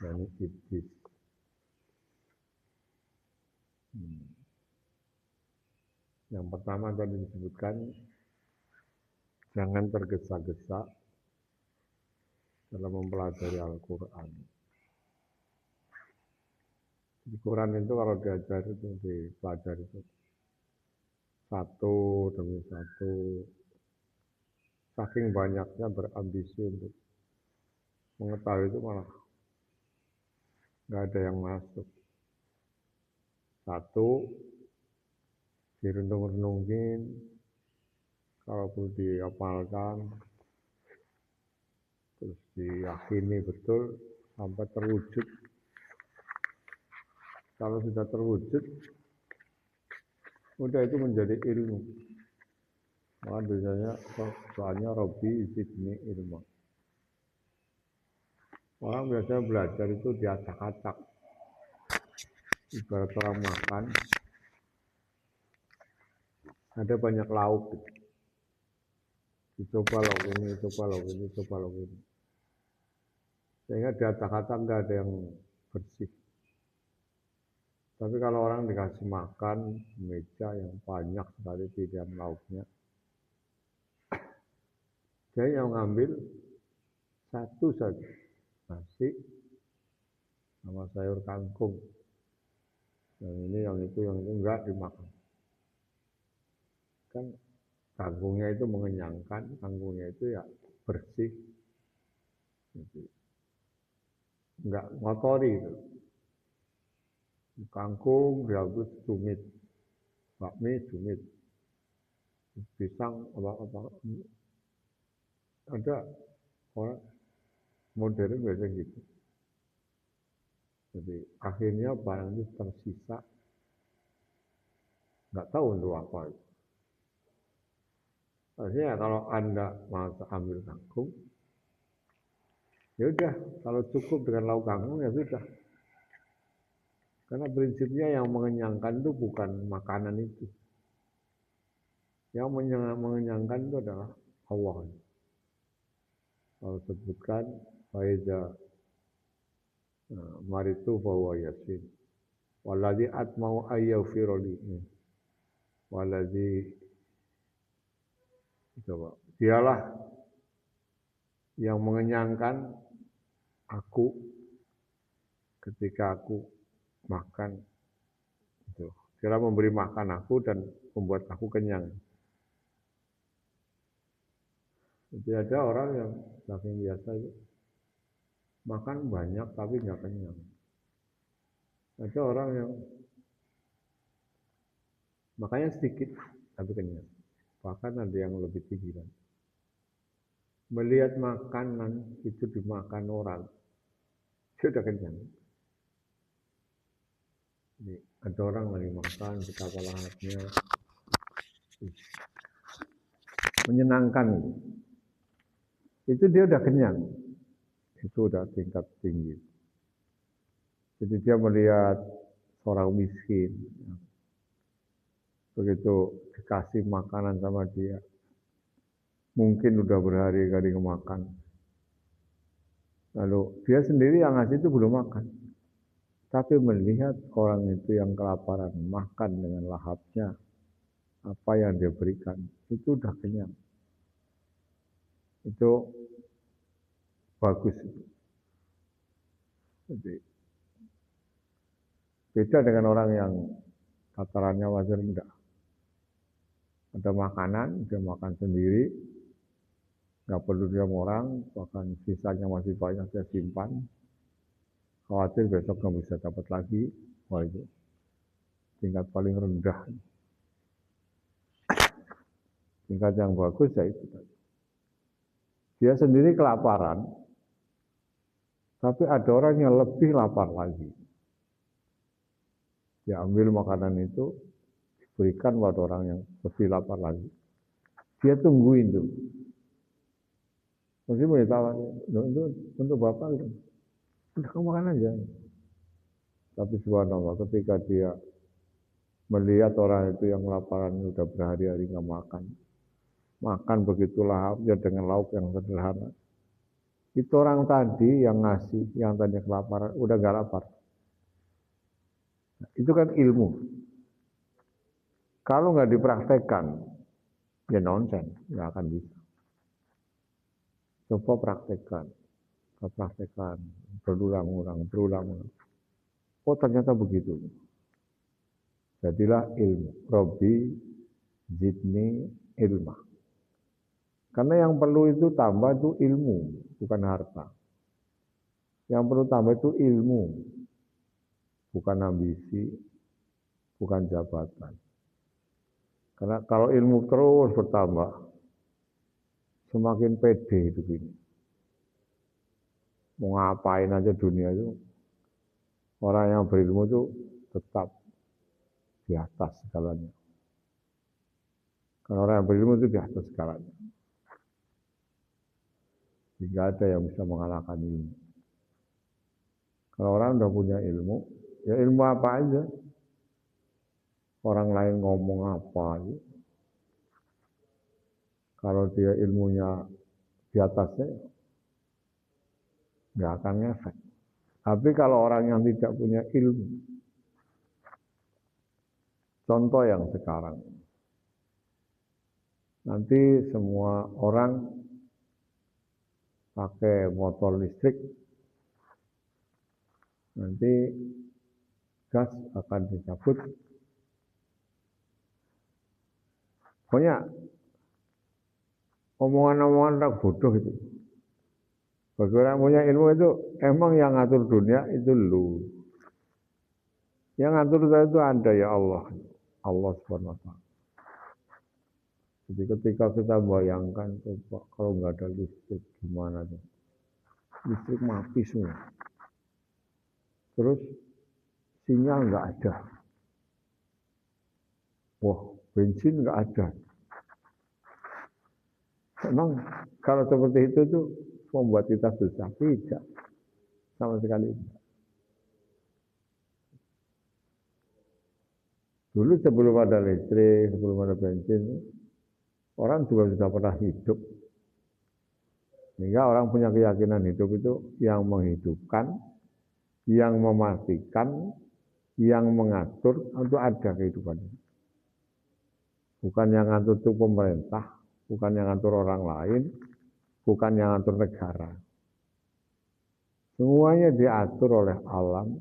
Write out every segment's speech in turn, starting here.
yakni iblis. Yang pertama tadi disebutkan, jangan tergesa-gesa dalam mempelajari Al-Quran. Di Quran itu kalau diajar itu, dipelajari itu satu demi satu, saking banyaknya berambisi untuk mengetahui itu malah nggak ada yang masuk. Satu, direnung-renungin, kalau perlu dihafalkan, terus diyakini betul sampai terwujud. Kalau sudah terwujud, udah itu menjadi ilmu. Maka biasanya soalnya Robbi zidni ilmu. Orang biasanya belajar itu diacak-acak. Ibarat orang makan, ada banyak lauk. Dicoba lauk ini, coba lauk ini, coba lauk ini. Sehingga diacak-acak nggak ada yang bersih. Tapi kalau orang dikasih makan meja yang banyak sekali pilihan lauknya, dia yang ngambil satu saja, nasi sama sayur kangkung. Yang ini, yang itu enggak dimakan. Kan kangkungnya itu mengenyangkan, kangkungnya itu ya bersih, jadi enggak ngotori itu. Kangkung dihabis cumit, bakmi cumit, pisang apa ada orang modern biasa gitu. Jadi akhirnya barang itu tersisa, nggak tahu untuk apa. Artinya kalau Anda mau ambil kangkung, ya udah, kalau cukup dengan lauk kangkung ya sudah. Karena prinsipnya yang mengenyangkan itu bukan makanan itu. Yang mengenyangkan itu adalah Allah. Kalau sebutkan faiza maritu bahwa yasin. Waladhi atmau ayyafiroli. Waladhi, coba, dialah yang mengenyangkan aku ketika aku makan. Itu. Dia memberi makan aku dan membuat aku kenyang. Jadi ada orang yang saking biasa itu makan banyak tapi nggak kenyang. Ada orang yang makannya sedikit tapi kenyang. Bahkan ada yang lebih tinggi kan. Melihat makanan itu dimakan orang, dia sudah kenyang. Jadi, ada orang lagi makan betapa lahapnya, menyenangkan. Itu dia udah kenyang. Itu udah tingkat tinggi. Jadi dia melihat seorang miskin, begitu dikasih makanan sama dia, mungkin udah berhari-hari kemakan. Lalu dia sendiri yang ngasih itu belum makan. Tapi melihat orang itu yang kelaparan, makan dengan lahapnya, apa yang dia berikan, itu udah kenyang. Itu bagus. Jadi, beda dengan orang yang tatarannya wajar rendah. Ada makanan, dia makan sendiri, nggak perlu dia orang, bahkan sisanya masih banyak dia simpan. Khawatir besok nggak bisa dapat lagi. Wah itu tingkat paling rendah. Tingkat yang bagus ya itu tadi. Dia sendiri kelaparan, tapi ada orang yang lebih lapar lagi. Dia ambil makanan itu, diberikan pada orang yang lebih lapar lagi. Dia tungguin tuh. Mesti boleh tahu, untuk bapak itu. Udah kamu makan aja. Tapi subhanallah ketika dia melihat orang itu yang kelaparan sudah berhari-hari nggak makan. Makan begitu lahapnya dengan lauk yang sederhana. Itu orang tadi yang ngasih, yang tadi kelaparan, udah gak lapar. Itu kan ilmu. Kalau nggak dipraktekkan, ya nonsen, nggak akan bisa. Coba praktekkan, berulang-ulang. Oh ternyata begitu. Jadilah ilmu. Robbi zidni ilma. Karena yang perlu itu tambah itu ilmu, bukan harta. Yang perlu tambah itu ilmu, bukan ambisi, bukan jabatan. Karena kalau ilmu terus bertambah, semakin pede hidup ini. Mau ngapain aja dunia itu, orang yang berilmu itu tetap di atas segalanya. Karena orang yang berilmu itu di atas segalanya. Tidak ada yang bisa mengalahkan ilmu. Kalau orang udah punya ilmu, ya ilmu apa aja. Orang lain ngomong apa aja. Kalau dia ilmunya di atasnya, nggak akan ngefek. Tapi kalau orang yang tidak punya ilmu, contoh yang sekarang, nanti semua orang pakai motor listrik, nanti gas akan dicabut. Pokoknya omongan-omongan orang bodoh itu. Bagi orang punya ilmu itu, emang yang ngatur dunia itu lu. Yang ngatur dunia itu ada ya Allah. Allah SWT. Jadi ketika kita bayangkan, coba kalau nggak ada listrik gimana tuh? Listrik mati semua. Terus sinyal nggak ada. Wah, bensin nggak ada. Memang kalau seperti itu tuh membuat kita susah. Tidak. Sama sekali tidak. Dulu sebelum ada listrik, sebelum ada bensin, orang juga sudah pernah hidup. Sehingga orang punya keyakinan hidup itu yang menghidupkan, yang mematikan, yang mengatur untuk ada kehidupan. Bukan yang ngatur itu pemerintah, bukan yang ngatur orang lain, bukan yang ngatur negara. Semuanya diatur oleh alam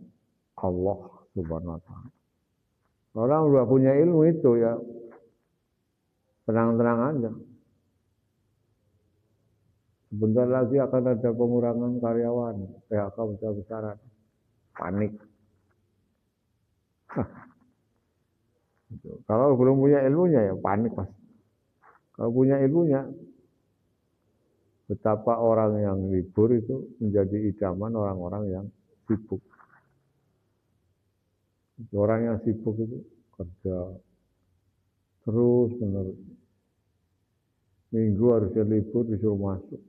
Allah Subhanahu wa Ta'ala. Orang udah punya ilmu itu ya tenang-tenang aja. Sebentar lagi akan ada pengurangan karyawan, PHK besar-besaran, panik. Kalau belum punya ilmunya ya panik mas. Kalau punya ilmunya, betapa orang yang libur itu menjadi idaman orang-orang yang sibuk. Orang yang sibuk itu kerja terus menerus. Minggu harusnya libur disuruh masuk.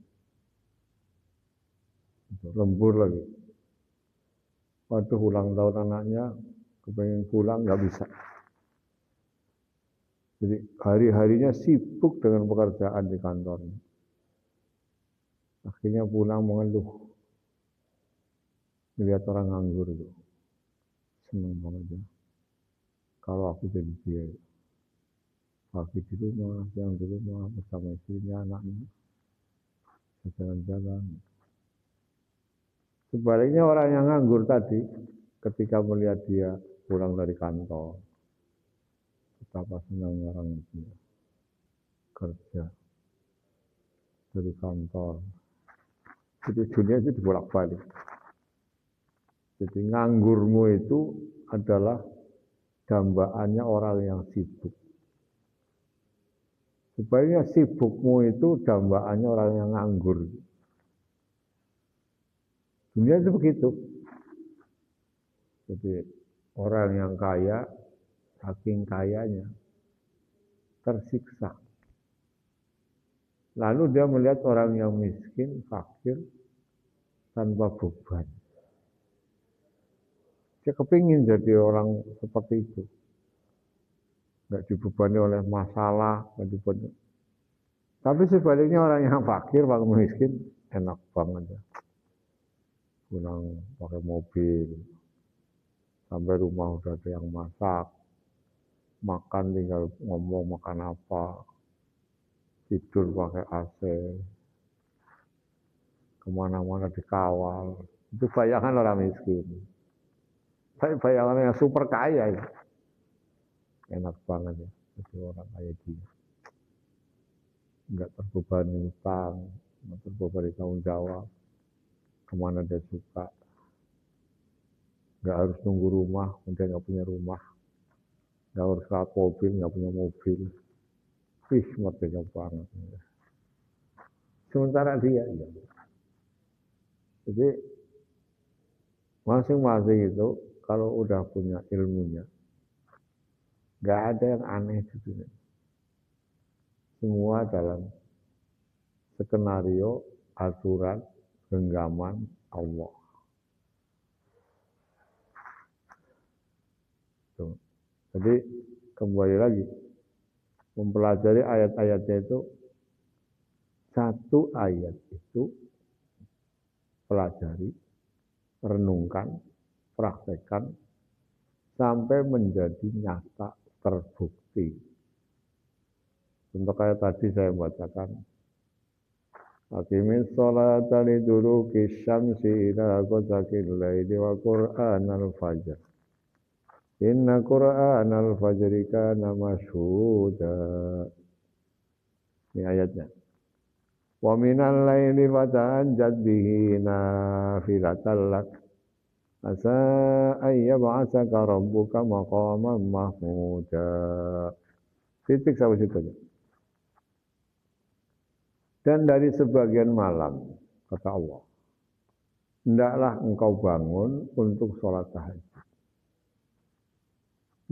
Lembur lagi. Waduh ulang tahun anaknya, kepengen pulang nggak bisa. Jadi hari-harinya sibuk dengan pekerjaan di kantornya. Akhirnya pulang mengeluh. Melihat orang nganggur itu. Senang banget ya. Kalau aku jadi dia. Pagi di rumah, siang di rumah, bersama istrinya, anaknya. Jalan-jalan. Sebaliknya orang yang nganggur tadi, ketika melihat dia pulang dari kantor, betapa senangnya orang itu kerja dari kantor. Jadi dunia itu dibolak-balik. Jadi nganggurmu itu adalah dambaannya orang yang sibuk. Sebaliknya sibukmu itu dambaannya orang yang nganggur. Dunia itu begitu. Jadi orang yang kaya, saking kayanya, tersiksa. Lalu dia melihat orang yang miskin, fakir, tanpa beban. Dia kepingin jadi orang seperti itu. Nggak dibebani oleh masalah, nggak dibebani. Tapi sebaliknya orang yang fakir, orang miskin, enak banget ya. Pulang pakai mobil, sampai rumah udah ada yang masak, makan tinggal ngomong makan apa, tidur pakai AC, kemana-mana dikawal. Itu bayangan orang miskin. Tapi bayangan yang super kaya ya. Enak banget ya, itu orang kaya gini. Enggak terbebani utang, enggak terbebani tanggung jawab, kemana dia suka. Enggak harus nunggu rumah, dia nggak punya rumah. Enggak harus rawat mobil, nggak punya mobil. Wih, merdeka banget. Sementara dia, ya. Jadi masing-masing itu kalau udah punya ilmunya, nggak ada yang aneh di dunia. Semua dalam skenario, aturan, genggaman Allah. Tuh. Jadi kembali lagi mempelajari ayat-ayatnya itu, satu ayat itu pelajari, renungkan, praktekkan sampai menjadi nyata, terbukti. Untuk kayak tadi saya bacakan, Aqimis sholata liduluki syamsi ila ghasaqil laili wa qur'anal fajr. Inna qur'anal fajri kana masyhuda. Ini ayatnya. Wa minal laili fatahajjad bihi nafilatan lak. Asa ayyab'asaka rabbuka maqaman mahmuda. Titik sampai situ aja. Dan dari sebagian malam, kata Allah, hendaklah engkau bangun untuk sholat tahajud.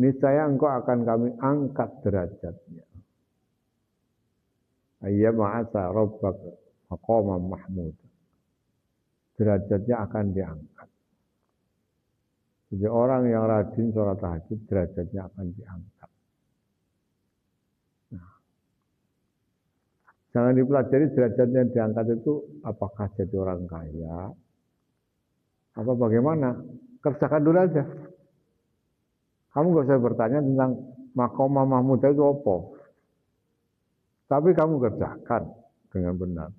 Niscaya engkau akan kami angkat derajatnya. Ayyab'asa rabbaka maqaman mahmuda. Derajatnya akan diangkat. Jadi orang yang rajin sholat tahajud, derajatnya akan diangkat. Jangan dipelajari derajatnya diangkat itu apakah jadi orang kaya, apa bagaimana. Kerjakan dulu aja. Kamu gak usah bertanya tentang maqamah mahmudah itu apa. Tapi kamu kerjakan dengan benar.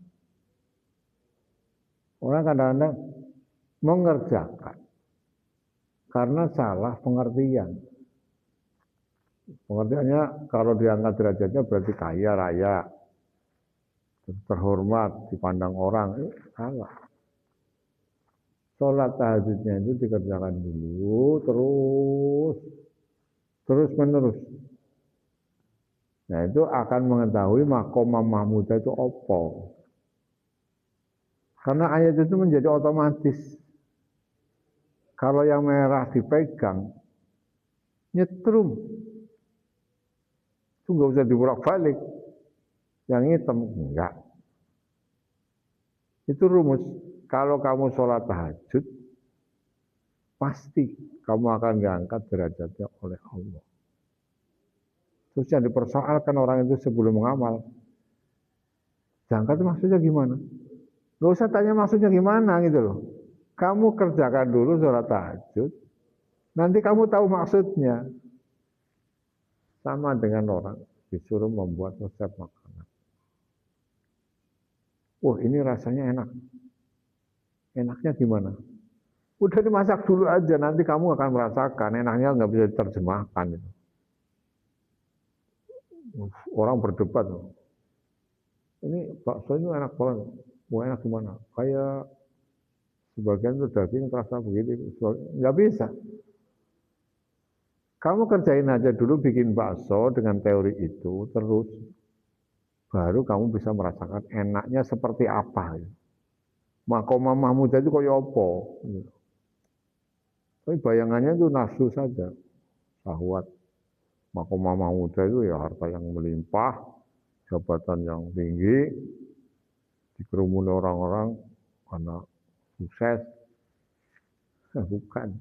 Orang kadang-kadang mengerjakan karena salah pengertian. Pengertiannya kalau diangkat derajatnya berarti kaya raya, terhormat, dipandang orang, salah. Sholat tahajudnya itu dikerjakan dulu, terus menerus. Nah itu akan mengetahui maqamah mahmudah itu apa. Karena ayat itu menjadi otomatis. Kalau yang merah dipegang, nyetrum. Itu nggak usah dibolak-balik. Yang hitam enggak. Itu rumus. Kalau kamu sholat tahajud, pasti kamu akan diangkat derajatnya oleh Allah. Terus yang dipersoalkan orang itu sebelum mengamal, diangkat itu maksudnya gimana? Gak usah tanya maksudnya gimana gitu loh. Kamu kerjakan dulu sholat tahajud, nanti kamu tahu maksudnya. Sama dengan orang disuruh membuat resep makanan. Wah ini rasanya enak. Enaknya gimana? Udah dimasak dulu aja, nanti kamu akan merasakan. Enaknya nggak bisa diterjemahkan. Orang berdebat. Ini bakso ini enak banget. Mau enak gimana? Kayak sebagian itu daging terasa begitu. Nggak bisa. Kamu kerjain aja dulu bikin bakso dengan teori itu, terus baru kamu bisa merasakan enaknya seperti apa. Maqamah mahmudah itu kayak apa. Tapi bayangannya itu nafsu saja, syahwat. Maqamah mahmudah itu ya harta yang melimpah, jabatan yang tinggi, dikerumuni orang-orang karena sukses. Bukan.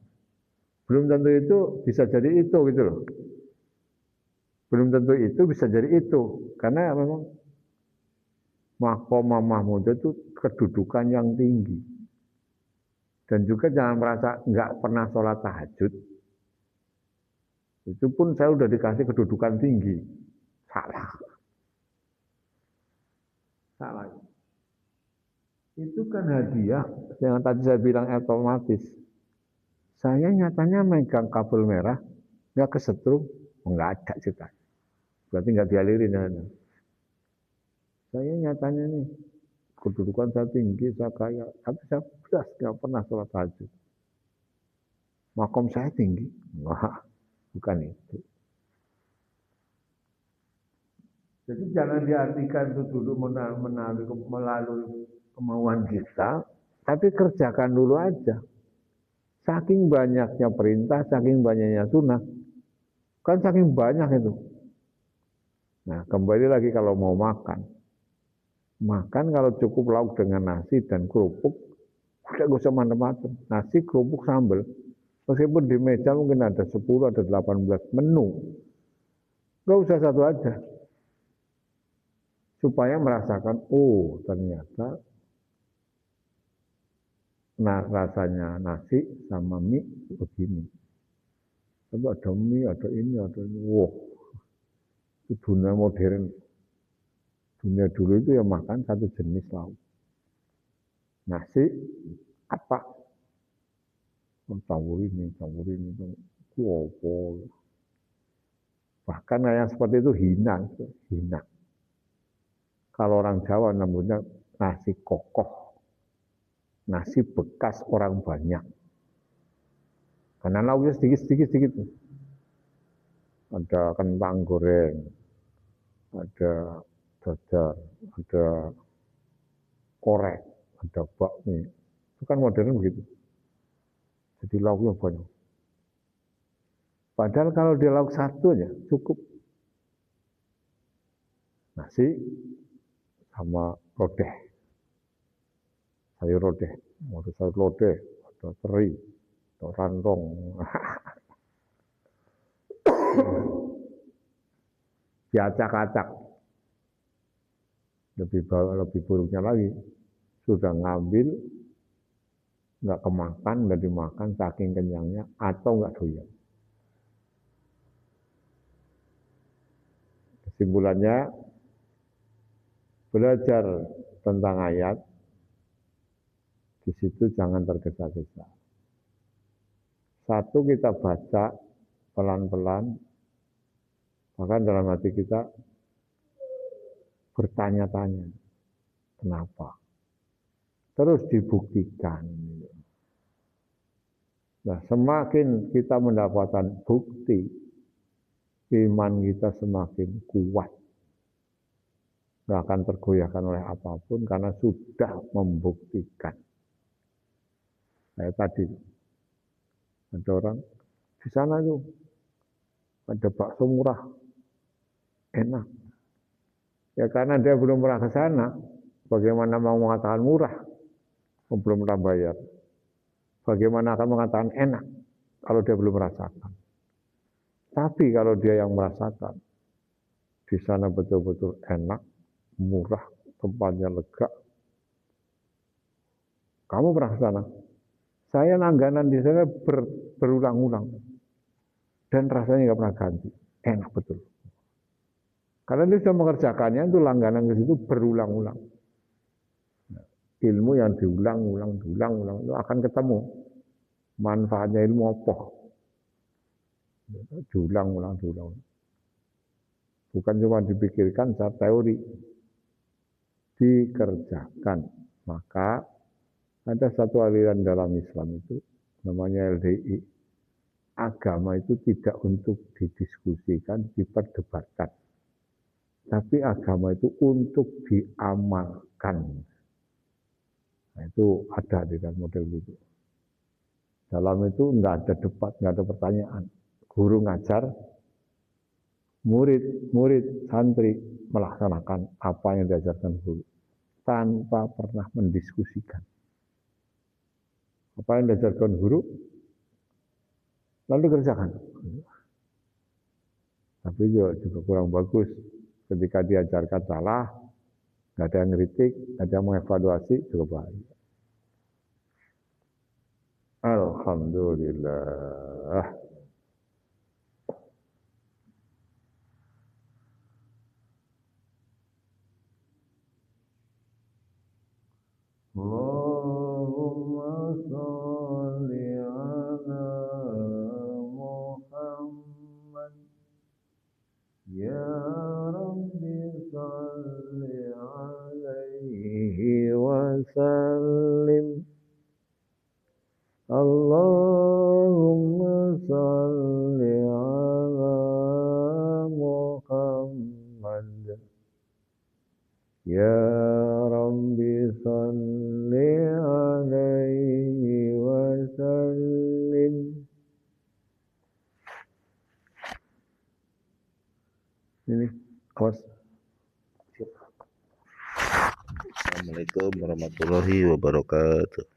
Belum tentu itu bisa jadi itu gitu loh. Belum tentu itu bisa jadi itu. Karena memang Maqamah Mahmud itu kedudukan yang tinggi. Dan juga jangan merasa nggak pernah sholat tahajud. Itu pun saya udah dikasih kedudukan tinggi. Salah. Salah. Itu kan hadiah yang tadi saya bilang otomatis. Saya nyatanya megang kabel merah, nggak kesetrum, nggak ada cerita. Berarti nggak dialirin. Ya. Saya nyatanya nih, kedudukan saya tinggi, saya kaya, tapi saya belas nggak pernah sholat tahajud. Makom saya tinggi, wah, bukan itu. Jadi jangan diartikan itu dulu melalui kemauan kita, tapi kerjakan dulu aja. Saking banyaknya perintah, saking banyaknya sunnah, kan saking banyak itu. Nah, kembali lagi kalau mau makan. Makan kalau cukup lauk dengan nasi dan kerupuk, udah gak usah macam-macam. Nasi, kerupuk, sambal. Meskipun di meja mungkin ada 10, ada 18 menu. Gak usah satu aja. Supaya merasakan, oh ternyata rasanya nasi sama mie begini. Tapi ada mie, ada ini, ada ini. Wow, itu dunia modern. Dunia dulu itu ya makan satu jenis lauk. Nasi, apa? Campur ini. Wow. Bahkan yang seperti itu hina. Kalau orang Jawa namanya nasi kokoh. Nasi bekas orang banyak. Karena lauknya sedikit. Ada kentang goreng, ada dadar, ada korek, ada bakmi. Itu kan modern begitu. Jadi lauknya banyak. Padahal kalau dia lauk satu aja cukup. Nasi sama lodeh. Sayur lodeh. Ada sayur lodeh, ada teri, ada rantong. Diacak-acak. Lebih buruknya lagi, sudah ngambil, nggak kemakan, nggak dimakan, saking kenyangnya, atau nggak doyan. Kesimpulannya, belajar tentang ayat, di situ jangan tergesa-gesa. Satu, kita baca pelan-pelan, bahkan dalam hati kita bertanya-tanya, kenapa? Terus dibuktikan. Nah, semakin kita mendapatkan bukti, iman kita semakin kuat. Nggak akan tergoyahkan oleh apapun karena sudah membuktikan. Kayak tadi, ada orang di sana tuh ada bakso murah, enak. Ya karena dia belum pernah ke sana, bagaimana mau mengatakan murah, belum pernah bayar. Bagaimana akan mengatakan enak kalau dia belum merasakan. Tapi kalau dia yang merasakan, di sana betul-betul enak, murah, tempatnya lega. Kamu pernah ke sana? Saya langganan di sana berulang-ulang. Dan rasanya nggak pernah ganti. Enak betul. Karena dia sudah mengerjakannya, itu langganan ke situ berulang-ulang. Ilmu yang diulang-ulang, itu akan ketemu. Manfaatnya ilmu apa? Diulang-ulang. Bukan cuma dipikirkan secara teori. Dikerjakan. Maka ada satu aliran dalam Islam itu, namanya LDI. Agama itu tidak untuk didiskusikan, diperdebatkan. Tapi agama itu untuk diamalkan. Nah, itu ada di dalam model itu. Dalam itu enggak ada debat, enggak ada pertanyaan. Guru ngajar, murid, santri melaksanakan apa yang diajarkan guru. Tanpa pernah mendiskusikan. Apa yang diajarkan guru, lalu kerjakan. Tapi juga kurang bagus. Ketika diajarkan salah, nggak ada yang ngeritik, nggak ada yang mengevaluasi, cukup bahagia. Alhamdulillah. Allahumma sholli ala Muhammad. Ya Rabbi sholli alaihi wa sallim. Allahumma sholli ala Muhammad. Ya Rabbi sholli alaihi wa sallim. Ini, awas. Assalamualaikum warahmatullahi wabarakatuh.